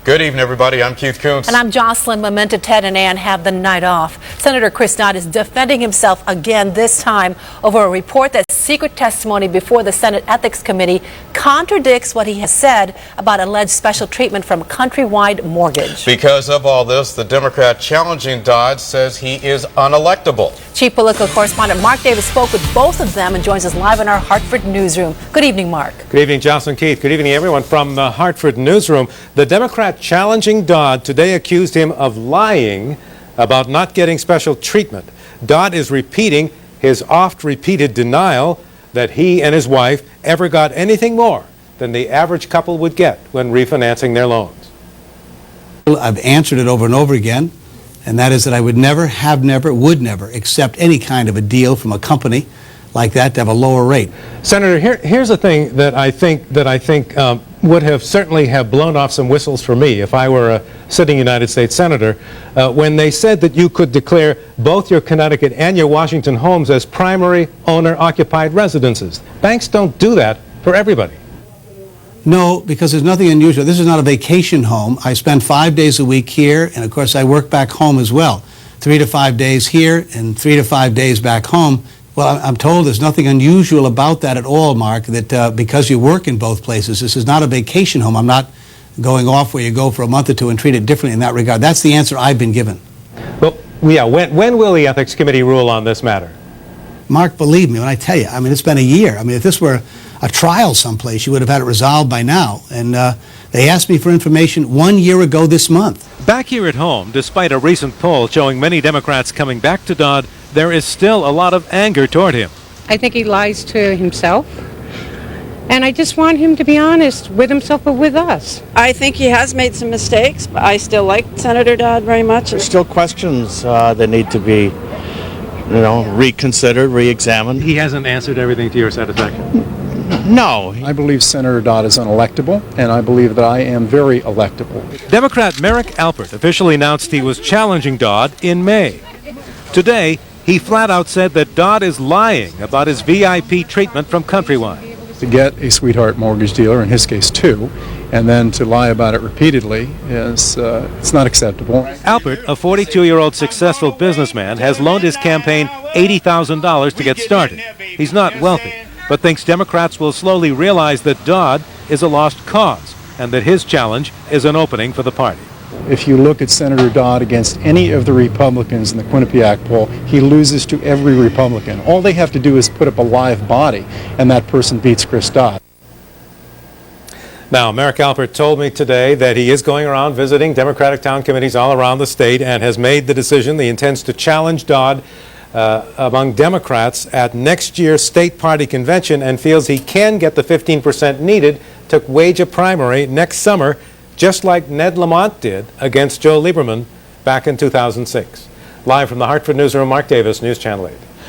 Good evening, everybody. I'm Keith Koontz. And I'm Jocelyn. Memento Ted and Ann have the night off. Senator Chris Dodd is defending himself again, this time over a report that secret testimony before the Senate Ethics Committee contradicts what he has said about alleged special treatment from Countrywide Mortgage. Because of all this, the Democrat challenging Dodd says he is unelectable. Chief political correspondent Mark Davis spoke with both of them and joins us live in our Hartford newsroom. Good evening, Mark. Good evening, Jocelyn, Keith. Good evening, everyone from the Hartford newsroom. The Democrat challenging Dodd today accused him of lying about not getting special treatment. Dodd is repeating his oft-repeated denial that he and his wife ever got anything more than the average couple would get when refinancing their loans. I've answered it over and over again, and that is that I would never, would never accept any kind of a deal from a company like that to have a lower rate. Senator, here's a thing that I think would have certainly have blown off some whistles for me if I were a sitting United States Senator, when they said that you could declare both your Connecticut and your Washington homes as primary owner-occupied residences. Banks don't do that for everybody. No, because there's nothing unusual. This is not a vacation home. I spend 5 days a week here, and of course I work back home as well. 3 to 5 days here and 3 to 5 days back home. Well, I'm told there's nothing unusual about that at all, Mark, that because you work in both places, this is not a vacation home. I'm not going off where you go for a month or two and treat it differently in that regard. That's the answer I've been given. Well, yeah, when will the Ethics Committee rule on this matter? Mark, believe me when I tell you, I mean, it's been a year. I mean, if this were a trial someplace, you would have had it resolved by now. And they asked me for information 1 year ago this month. Back here at home, despite a recent poll showing many Democrats coming back to Dodd, there is still a lot of anger toward him. I think he lies to himself, and I just want him to be honest with himself or with us. I think he has made some mistakes, but I still like Senator Dodd very much. There's still questions that need to be, reconsidered, re-examined. He hasn't answered everything to your satisfaction. No. I believe Senator Dodd is unelectable, and I believe that I am very electable. Democrat Merrick Alpert officially announced he was challenging Dodd in May. Today, he flat out said that Dodd is lying about his VIP treatment from Countrywide. To get a sweetheart mortgage dealer, in his case two, and then to lie about it repeatedly is it's not acceptable. Alpert, a 42-year-old successful businessman, has loaned his campaign $80,000 to get started. He's not wealthy, but thinks Democrats will slowly realize that Dodd is a lost cause and that his challenge is an opening for the party. If you look at Senator Dodd against any of the Republicans in the Quinnipiac poll, he loses to every Republican. All they have to do is put up a live body, and that person beats Chris Dodd. Now, Merrick Alpert told me today that he is going around visiting Democratic town committees all around the state and has made the decision he intends to challenge Dodd among Democrats at next year's state party convention and feels he can get the 15% needed to wage a primary next summer, just like Ned Lamont did against Joe Lieberman back in 2006. Live from the Hartford newsroom, Mark Davis, News Channel 8.